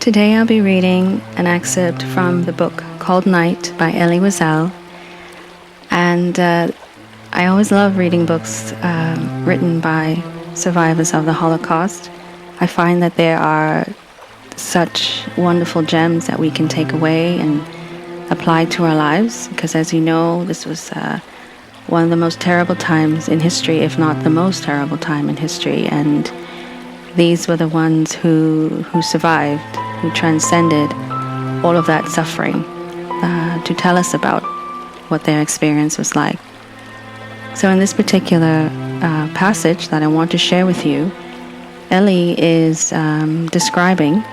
Today I'll be reading an excerpt from the book called Night by Elie Wiesel. And I always love reading books written by survivors of the Holocaust. I find that there are such wonderful gems that we can take away and apply to our lives, because as you know, this was one of the most terrible times in history, if not the most terrible time in history. And these were the ones who survived, who transcended all of that suffering, to tell us about what their experience was like. So in this particular passage that I want to share with you, Elie is describing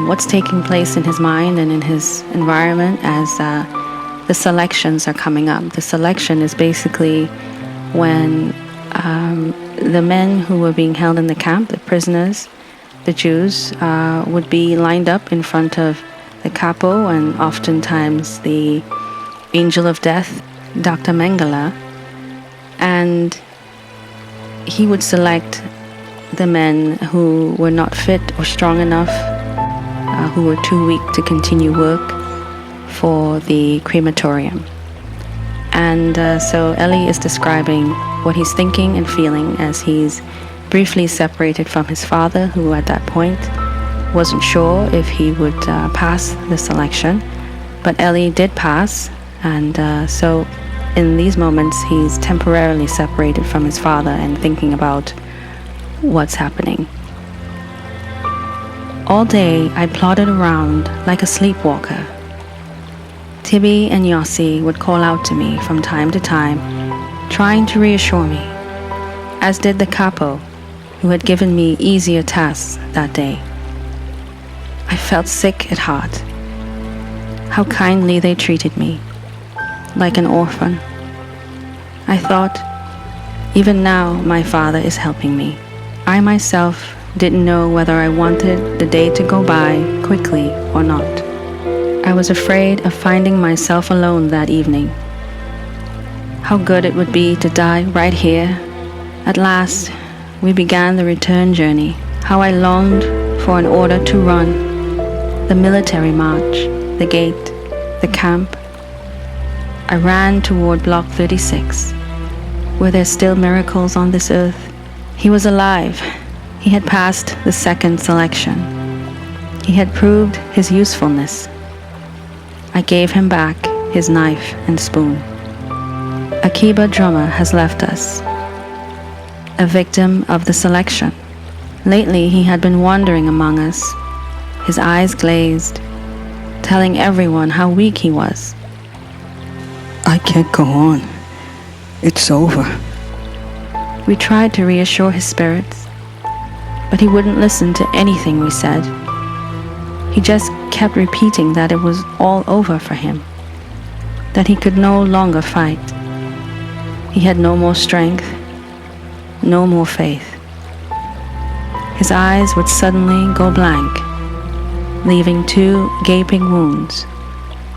what's taking place in his mind and in his environment as the selections are coming up. The selection is basically when the men who were being held in the camp, the prisoners, the Jews, would be lined up in front of the capo and oftentimes the angel of death, Dr. Mengele, and he would select the men who were not fit or strong enough, who were too weak to continue work for the crematorium. And so Elie is describing what he's thinking and feeling as he's briefly separated from his father, who at that point wasn't sure if he would pass the selection. But Elie did pass, and so in these moments he's temporarily separated from his father and thinking about what's happening. All day I plodded around like a sleepwalker. Tibby and Yossi would call out to me from time to time, trying to reassure me, as did the capo, who had given me easier tasks that day. I felt sick at heart. How kindly they treated me, like an orphan. I thought, even now my father is helping me. I myself didn't know whether I wanted the day to go by quickly or not. I was afraid of finding myself alone that evening. How good it would be to die right here. At last, we began the return journey. How I longed for an order to run. The military march, the gate, the camp. I ran toward Block 36. Were there still miracles on this earth? He was alive. He had passed the second selection. He had proved his usefulness. I gave him back his knife and spoon. Akiba drummer has left us, a victim of the selection. Lately he had been wandering among us, his eyes glazed, telling everyone how weak he was. I can't go on. It's over. We tried to reassure his spirits, but he wouldn't listen to anything we said. He just kept repeating that it was all over for him, that he could no longer fight. He had no more strength, no more faith. His eyes would suddenly go blank, leaving two gaping wounds,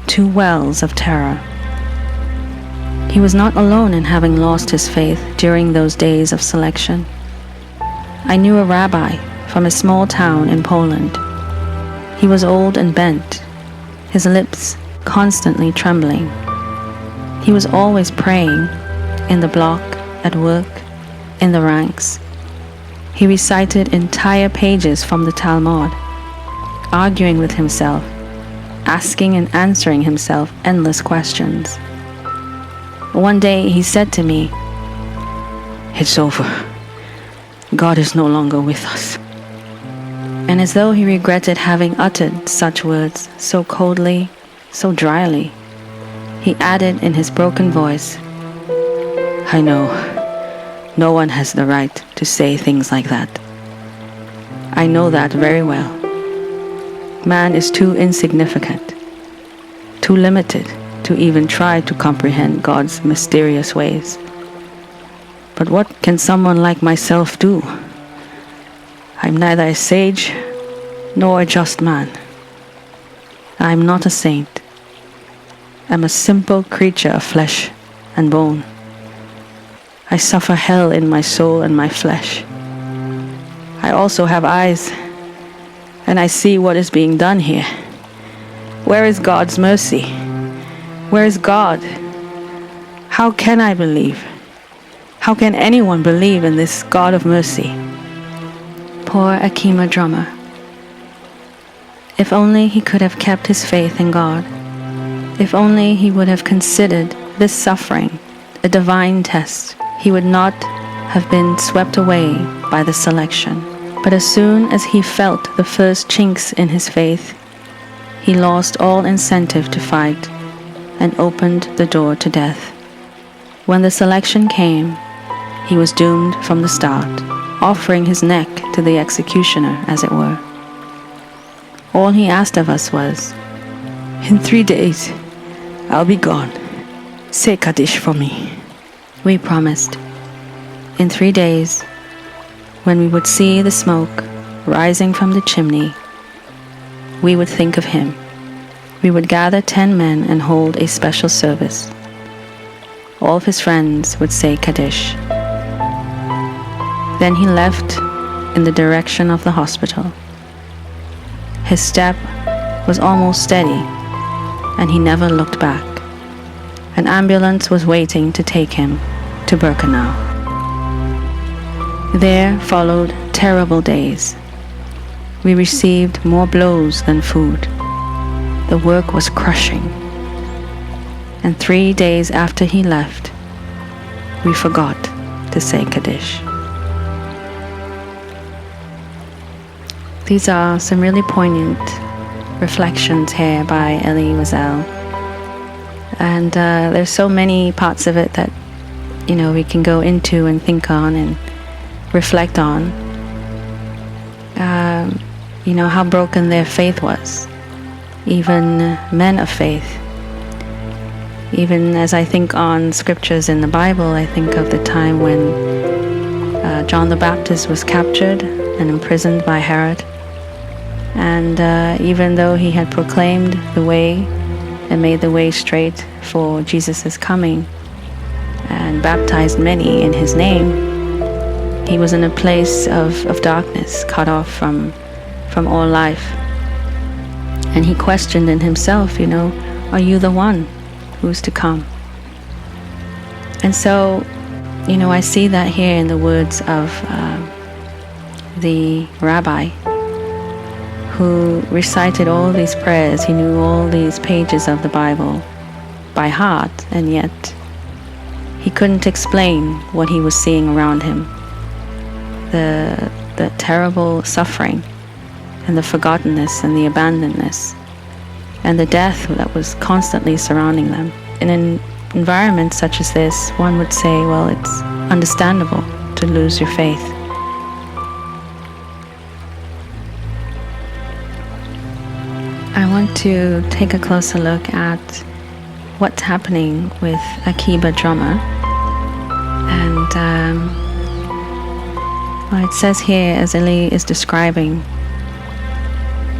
two wells of terror. He was not alone in having lost his faith during those days of selection. I knew a rabbi from a small town in Poland. He was old and bent, his lips constantly trembling. He was always praying, in the block, at work, in the ranks. He recited entire pages from the Talmud, arguing with himself, asking and answering himself endless questions. One day he said to me, "It's over. God is no longer with us." And as though he regretted having uttered such words so coldly, so dryly, he added in his broken voice, "I know, no one has the right to say things like that. I know that very well. Man is too insignificant, too limited to even try to comprehend God's mysterious ways. But what can someone like myself do? I'm neither a sage nor a just man. I'm not a saint. I'm a simple creature of flesh and bone. I suffer hell in my soul and my flesh. I also have eyes and I see what is being done here. Where is God's mercy? Where is God? How can I believe? How can anyone believe in this God of mercy? Poor Akima drummer. If only he could have kept his faith in God. If only he would have considered this suffering a divine test, he would not have been swept away by the selection. But as soon as he felt the first chinks in his faith, he lost all incentive to fight and opened the door to death. When the selection came, he was doomed from the start, offering his neck to the executioner, as it were. All he asked of us was, "In 3 days, I'll be gone. Say Kaddish for me." We promised. In 3 days, when we would see the smoke rising from the chimney, we would think of him. We would gather 10 men and hold a special service. All of his friends would say Kaddish. Then he left in the direction of the hospital. His step was almost steady, and he never looked back. An ambulance was waiting to take him to Birkenau. There followed terrible days. We received more blows than food. The work was crushing. And 3 days after he left, we forgot to say Kaddish. These are some really poignant reflections here by Elie Wiesel. And there's so many parts of it that, we can go into and think on and reflect on. How broken their faith was. Even men of faith. Even as I think on scriptures in the Bible, I think of the time when John the Baptist was captured and imprisoned by Herod. And even though he had proclaimed the way and made the way straight for Jesus' coming and baptized many in his name, he was in a place of darkness, cut off from all life. And he questioned in himself, are you the one who's to come? And so, I see that here in the words of the rabbi who recited all these prayers. He knew all these pages of the Bible by heart, and yet he couldn't explain what he was seeing around him. The terrible suffering and the forgottenness and the abandonedness and the death that was constantly surrounding them. In an environment such as this, one would say, well, it's understandable to lose your faith. I want to take a closer look at what's happening with Akiba drummer. And it says here, as Elie is describing,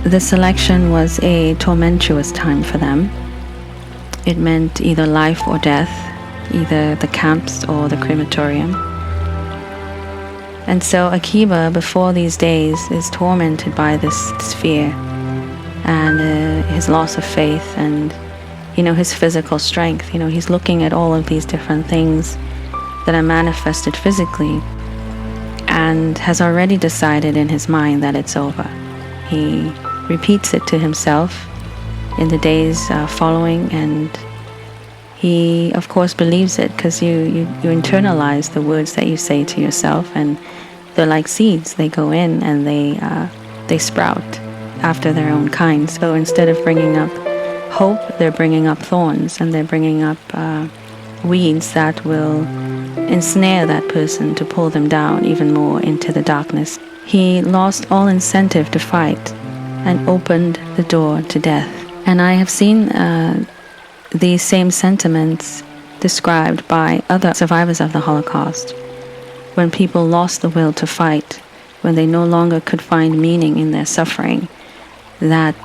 the selection was a tumultuous time for them. It meant either life or death, either the camps or the crematorium. And so Akiba, before these days, is tormented by this fear and his loss of faith and, his physical strength. He's looking at all of these different things that are manifested physically and has already decided in his mind that it's over. He repeats it to himself in the days following, and he of course believes it because you internalize the words that you say to yourself, and they're like seeds. They go in and they sprout after their own kind. So instead of bringing up hope, they're bringing up thorns, and they're bringing up weeds that will ensnare that person to pull them down even more into the darkness. He lost all incentive to fight and opened the door to death. And I have seen these same sentiments described by other survivors of the Holocaust, when people lost the will to fight, when they no longer could find meaning in their suffering, that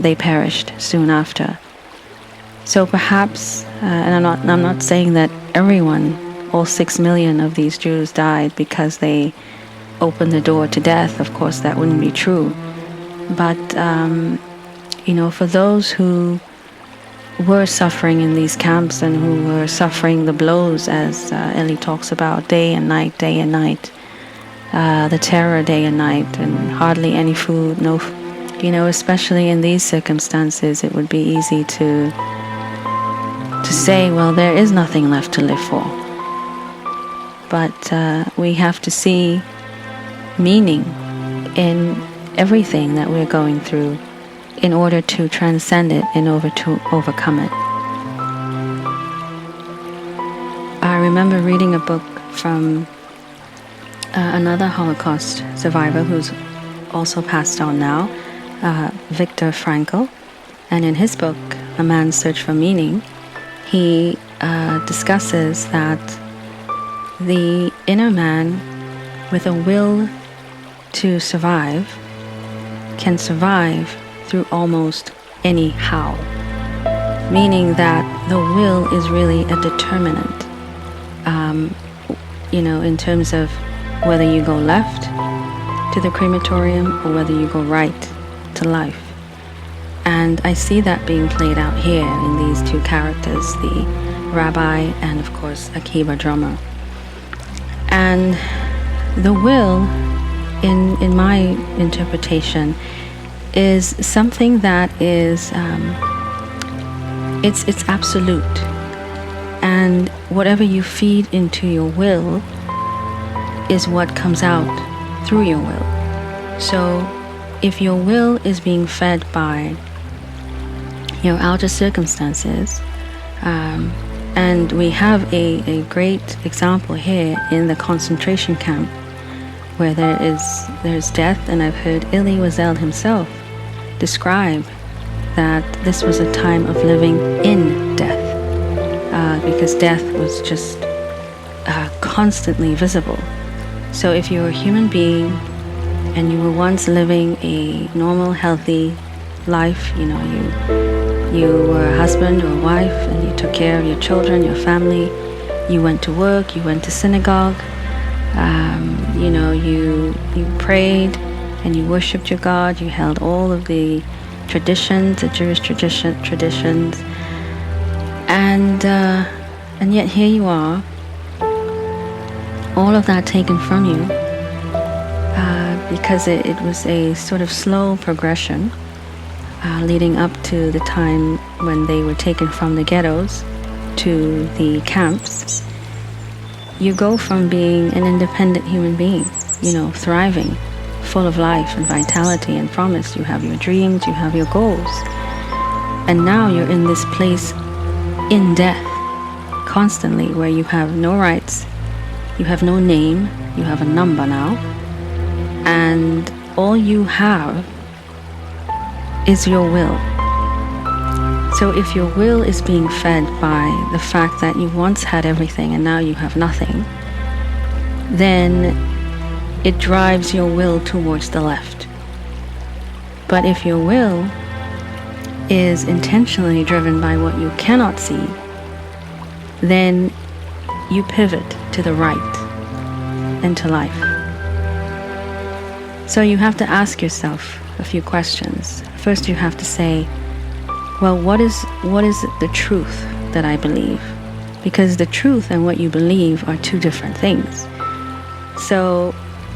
they perished soon after. So perhaps, and I'm not saying that everyone, all 6 million of these Jews died because they opened the door to death. Of course, that wouldn't be true. But, for those who were suffering in these camps and who were suffering the blows, as Elie talks about, day and night, the terror day and night, and hardly any food, especially in these circumstances, it would be easy to say, well, there is nothing left to live for. But we have to see meaning in everything that we're going through in order to transcend it, in order to overcome it. I remember reading a book from another Holocaust survivor who's also passed on now, Viktor Frankl. And in his book, A Man's Search for Meaning, he discusses that the inner man with a will to survive can survive through almost any how, meaning that the will is really a determinant, in terms of whether you go left to the crematorium or whether you go right to life. And I see that being played out here in these two characters, the rabbi and, of course, Akiba drummer. And the will, in my interpretation, is something that is, it's absolute. And whatever you feed into your will is what comes out through your will. So if your will is being fed by your outer circumstances, and we have a great example here in the concentration camp where there's death, and I've heard Elie Wiesel himself describe that this was a time of living in death, because death was just constantly visible. So if you're a human being and you were once living a normal, healthy life, you were a husband or a wife and you took care of your children, your family, you went to work, you went to synagogue, you prayed and you worshipped your God, you held all of the traditions, the Jewish traditions, and yet here you are, all of that taken from you, because it was a sort of slow progression leading up to the time when they were taken from the ghettos to the camps. You go from being an independent human being, thriving, full of life and vitality and promise. You have your dreams, you have your goals. And now you're in this place in death, constantly, where you have no rights, you have no name, you have a number now, and all you have is your will. So if your will is being fed by the fact that you once had everything and now you have nothing, then it drives your will towards the left. But if your will is intentionally driven by what you cannot see, then you pivot to the right and to life. So you have to ask yourself a few questions. First, you have to say, well, what is the truth that I believe? Because the truth and what you believe are two different things. So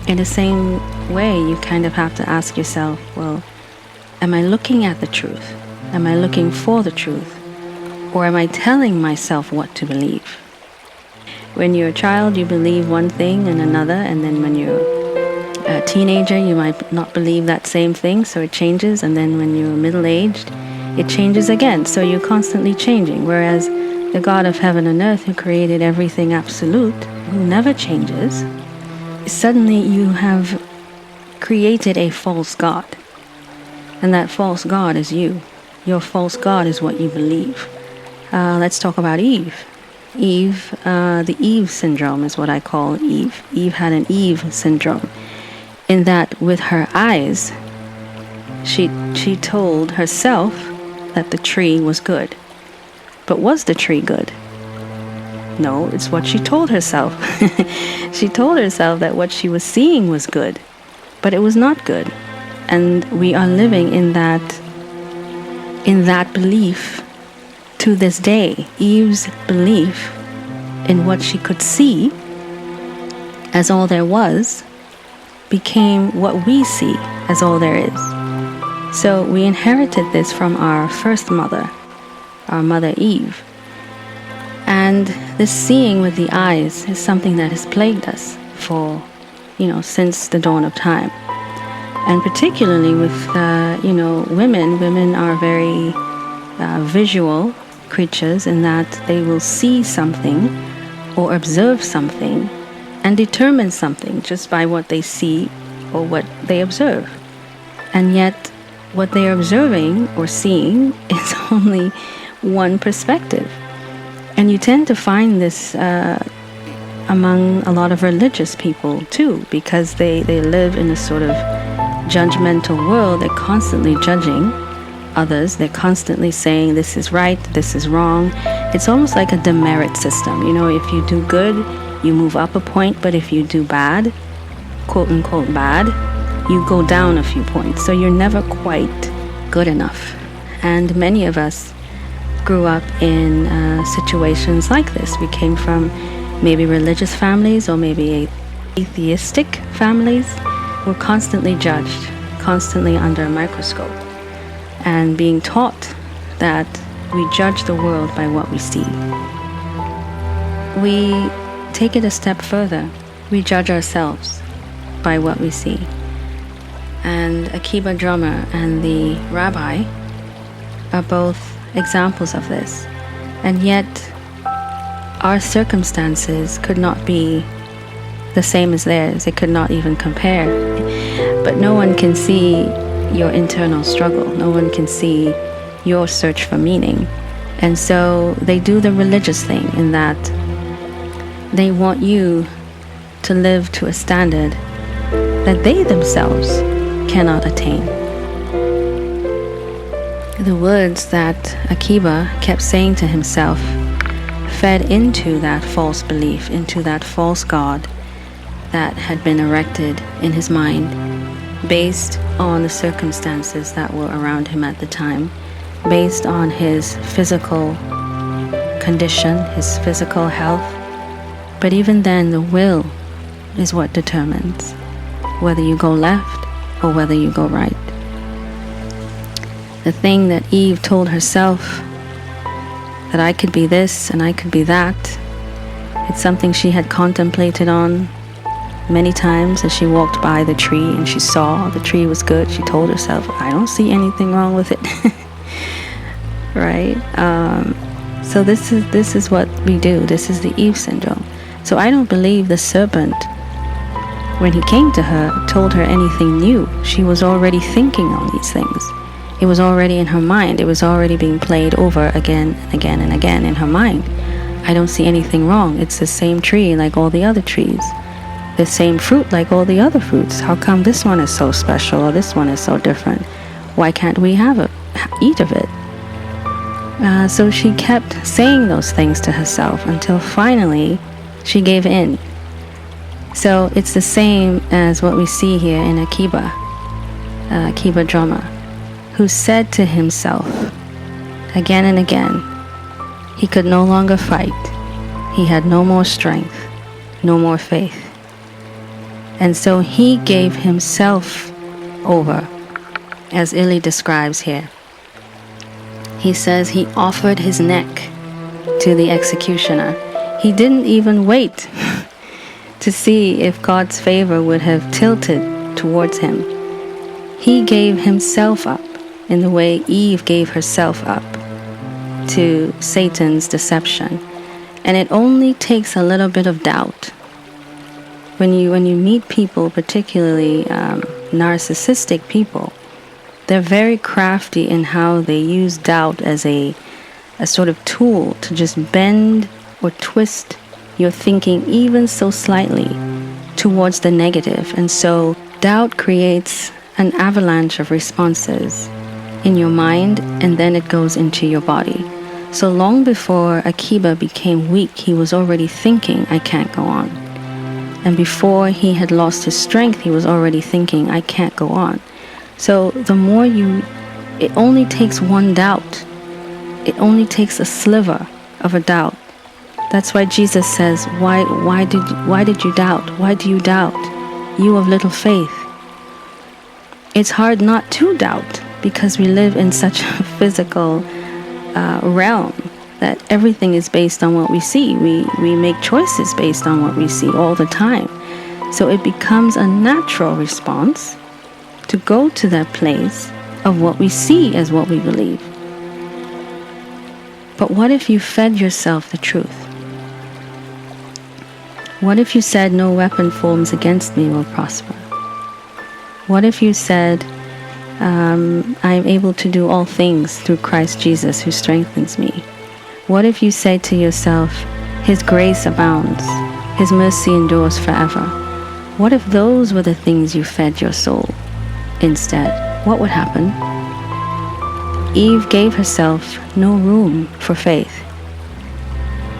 in the same way, you kind of have to ask yourself, well, am I looking at the truth? Am I looking for the truth? Or am I telling myself what to believe? When you're a child, you believe one thing and another, and then when you're a teenager, you might not believe that same thing, so it changes, and then when you're middle-aged, it changes again, so you're constantly changing. Whereas the God of heaven and earth, who created everything absolute, who never changes, suddenly you have created a false God. And that false God is you. Your false God is what you believe. Let's talk about Eve. Eve, the Eve syndrome is what I call Eve. Eve had an Eve syndrome, in that with her eyes, she told herself that the tree was good. But was the tree good? No, it's what she told herself. She told herself that what she was seeing was good, but it was not good. And we are living in that belief to this day. Eve's belief in what she could see as all there was became what we see as all there is. So we inherited this from our first mother, our mother Eve. And this seeing with the eyes is something that has plagued us for, since the dawn of time. And particularly with, women are very visual creatures in that they will see something or observe something and determine something just by what they see or what they observe. And yet what they are observing or seeing is only one perspective. And you tend to find this among a lot of religious people too, because they live in a sort of judgmental world. They're constantly judging others. They're constantly saying this is right, this is wrong. It's almost like a demerit system. If you do good, you move up a point, but if you do bad, quote unquote bad, you go down a few points. So you're never quite good enough. And many of us grew up in situations like this. We came from maybe religious families or maybe atheistic families. We're constantly judged, constantly under a microscope, and being taught that we judge the world by what we see. We take it a step further. We judge ourselves by what we see. And Akiba Drummer and the rabbi are both examples of this. And yet our circumstances could not be the same as theirs. It could not even compare. But no one can see your internal struggle. No one can see your search for meaning. And so they do the religious thing in that they want you to live to a standard that they themselves cannot attain. The words that Akiba kept saying to himself fed into that false belief, into that false God that had been erected in his mind based on the circumstances that were around him at the time, based on his physical condition, his physical health. But even then, the will is what determines whether you go left or whether you go right. The thing that Eve told herself, that I could be this and I could be that, it's something she had contemplated on many times as she walked by the tree and she saw the tree was good. She told herself, I don't see anything wrong with it. Right? So this is what we do. This is the Eve syndrome. So I don't believe the serpent, when he came to her, told her anything new. She was already thinking on these things. It was already in her mind. It was already being played over again and again and again in her mind. I don't see anything wrong. It's the same tree like all the other trees. The same fruit like all the other fruits. How come this one is so special or this one is so different? Why can't we eat of it? So she kept saying those things to herself until finally she gave in. So it's the same as what we see here in Akiba Drummer, who said to himself again and again, he could no longer fight. He had no more strength, no more faith. And so he gave himself over, as Elie describes here. He says he offered his neck to the executioner. He didn't even wait to see if God's favor would have tilted towards him. He gave himself up in the way Eve gave herself up to Satan's deception. And it only takes a little bit of doubt. When you meet people, particularly narcissistic people, they're very crafty in how they use doubt as a sort of tool to just bend or twist your thinking even so slightly towards the negative. And so doubt creates an avalanche of responses in your mind, and then it goes into your body. So long before Akiba became weak, he was already thinking, I can't go on. And before he had lost his strength, he was already thinking, I can't go on. So the more it only takes one doubt. It only takes a sliver of a doubt. That's why Jesus says, why did you doubt? Why do you doubt? You of little faith. It's hard not to doubt because we live in such a physical realm that everything is based on what we see. We make choices based on what we see all the time. So it becomes a natural response to go to that place of what we see as what we believe. But what if you fed yourself the truth? What if you said, no weapon formed against me will prosper? What if you said, I am able to do all things through Christ Jesus who strengthens me? What if you say to yourself, His grace abounds, His mercy endures forever? What if those were the things you fed your soul instead? What would happen? Eve gave herself no room for faith.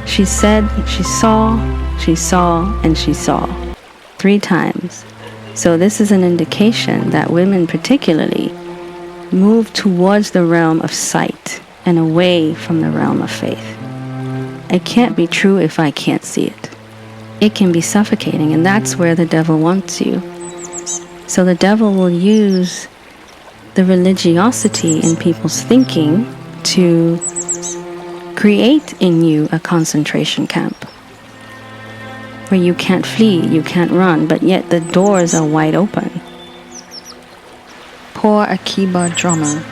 She said, she saw, and she saw 3 times. So this is an indication that women particularly move towards the realm of sight and away from the realm of faith. It can't be true if I can't see it. It can be suffocating, and that's where the devil wants you. So the devil will use the religiosity in people's thinking to create in you a concentration camp where you can't flee, you can't run, but yet the doors are wide open. Poor Akiba drummer.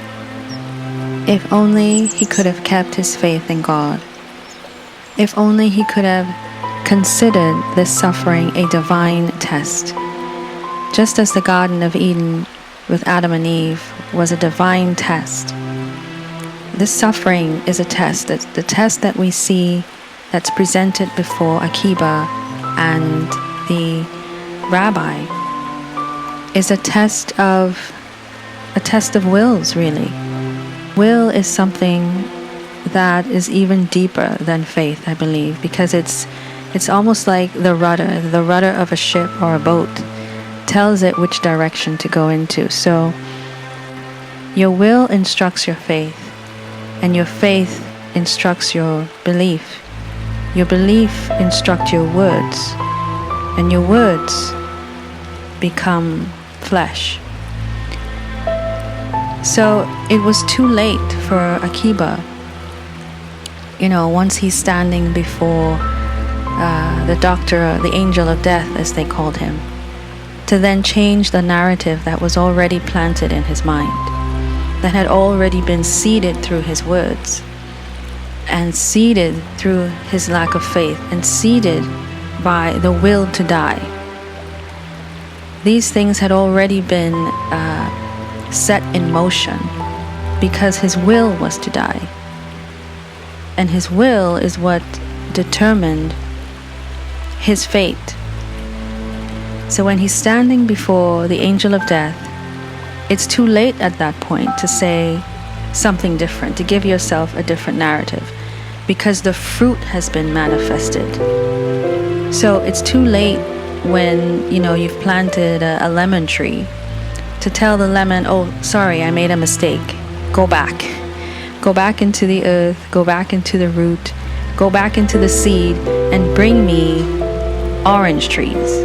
If only he could have kept his faith in God. If only he could have considered this suffering a divine test. Just as the Garden of Eden with Adam and Eve was a divine test. This suffering is a test. It's the test that we see that's presented before Akiba and the rabbi is a test of wills, really. Will is something that is even deeper than faith, I believe, because it's almost like the rudder of a ship or a boat tells it which direction to go into. So your will instructs your faith, and your faith instructs your belief. Your belief instructs your words, and your words become flesh. So it was too late for Akiba. Once he's standing before the doctor, the angel of death, as they called him, to then change the narrative that was already planted in his mind, that had already been seeded through his words, and seeded through his lack of faith, and seeded by the will to die. These things had already been set in motion because his will was to die. And his will is what determined his fate. So when he's standing before the angel of death, it's too late at that point to say something different, to give yourself a different narrative, because the fruit has been manifested. So it's too late when, you've planted a lemon tree to tell the lemon, oh, sorry, I made a mistake. Go back. Go back into the earth, go back into the root, go back into the seed, and bring me orange trees.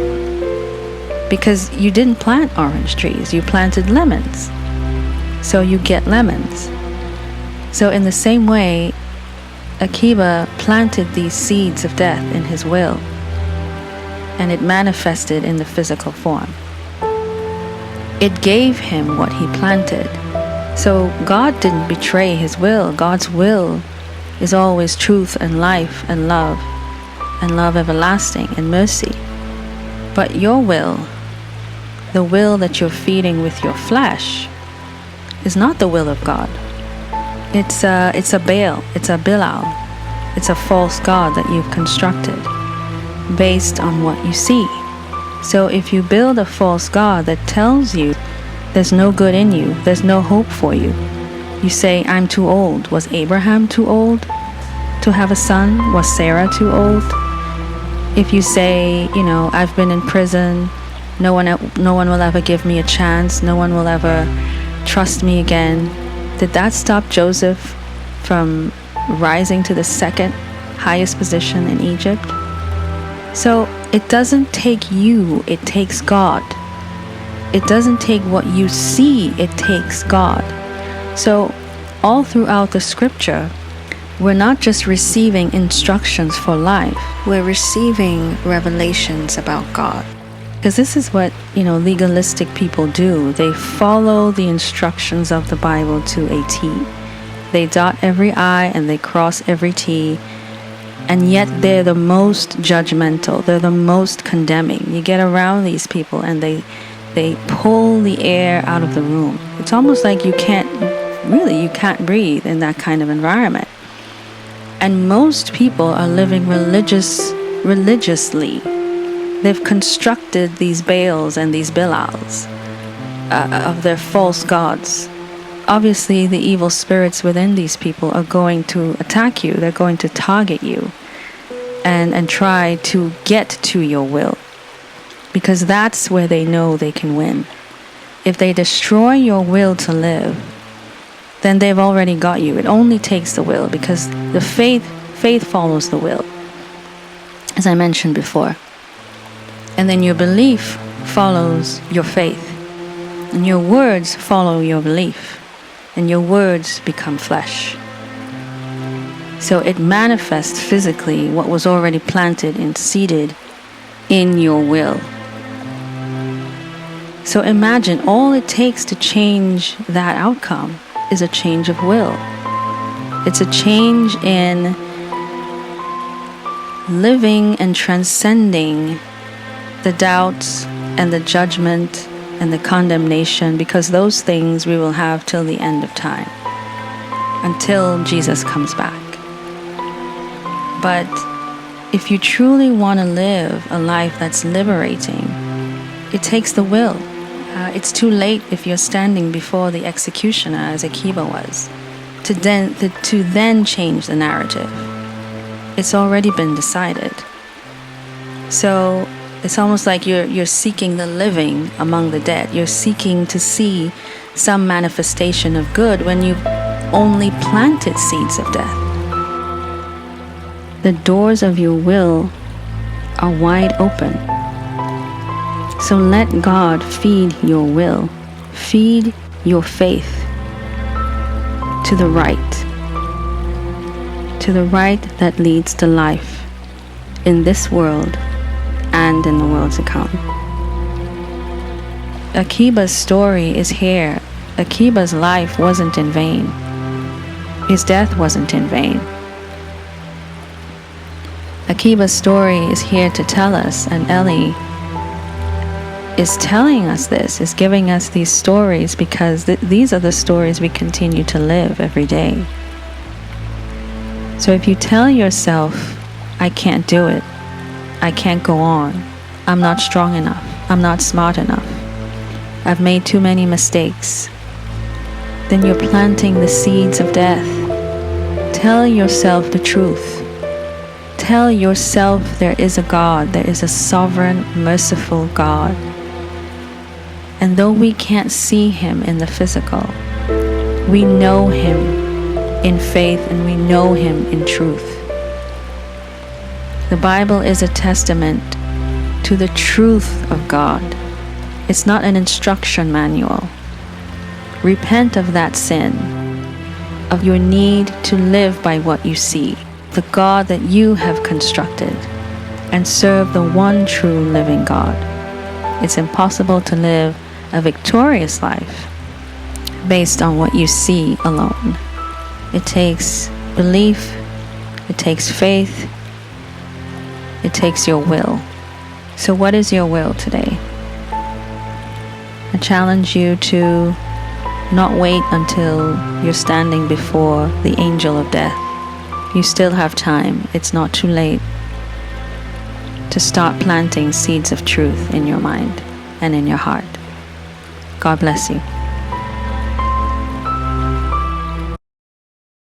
Because you didn't plant orange trees, you planted lemons. So you get lemons. So in the same way, Akiba planted these seeds of death in his will, and it manifested in the physical form. It gave him what he planted. So God didn't betray his will. God's will is always truth and life and love everlasting and mercy. But your will, the will that you're feeding with your flesh, is not the will of God. It's a Baal, it's a Bilal, it's a false god that you've constructed based on what you see. So if you build a false god that tells you there's no good in you, there's no hope for you, you say, I'm too old. Was Abraham too old to have a son? Was Sarah too old? If you say, I've been in prison no one will ever give me a chance, no one will ever trust me again. Did that stop Joseph from rising to the second highest position in Egypt? So it doesn't take you, it takes God. It doesn't take what you see, it takes God. So all throughout the scripture, we're not just receiving instructions for life, we're receiving revelations about God. Because this is what, legalistic people do. They follow the instructions of the Bible to a T. They dot every I and they cross every T. And yet they're the most judgmental. They're the most condemning. You get around these people and they pull the air out of the room. It's almost like you can't breathe in that kind of environment. And most people are living religiously. They've constructed these Baals and these Bilals of their false gods. Obviously, the evil spirits within these people are going to attack you. They're going to target you and try to get to your will, because that's where they know they can win. If they destroy your will to live, then they've already got you. It only takes the will, because the faith follows the will, as I mentioned before. And then your belief follows your faith. And your words follow your belief. And your words become flesh. So it manifests physically what was already planted and seeded in your will. So imagine, all it takes to change that outcome is a change of will. It's a change in living and transcending the doubts and the judgment and the condemnation, because those things we will have till the end of time, until Jesus comes back. But if you truly want to live a life that's liberating, it takes the will. It's too late if you're standing before the executioner, as Akiba was, to then change the narrative. It's already been decided. So it's almost like you're seeking the living among the dead. You're seeking to see some manifestation of good when you've only planted seeds of death. The doors of your will are wide open. So let God feed your will, feed your faith to the right that leads to life in this world and in the world to come. Akiba's story is here. Akiba's life wasn't in vain. His death wasn't in vain. Akiba's story is here to tell us, and Elie is telling us this, is giving us these stories, because these are the stories we continue to live every day. So if you tell yourself, I can't do it, I can't go on, I'm not strong enough, I'm not smart enough, I've made too many mistakes, then you're planting the seeds of death. Tell yourself the truth. Tell yourself there is a God, there is a sovereign, merciful God. And though we can't see him in the physical, we know him in faith and we know him in truth. The Bible is a testament to the truth of God. It's not an instruction manual. Repent of that sin, of your need to live by what you see, the God that you have constructed, and serve the one true living God. It's impossible to live a victorious life based on what you see alone. It takes belief, it takes faith, it takes your will. So what is your will today? I challenge you to not wait until you're standing before the angel of death. You still have time. It's not too late to start planting seeds of truth in your mind and in your heart. God bless you.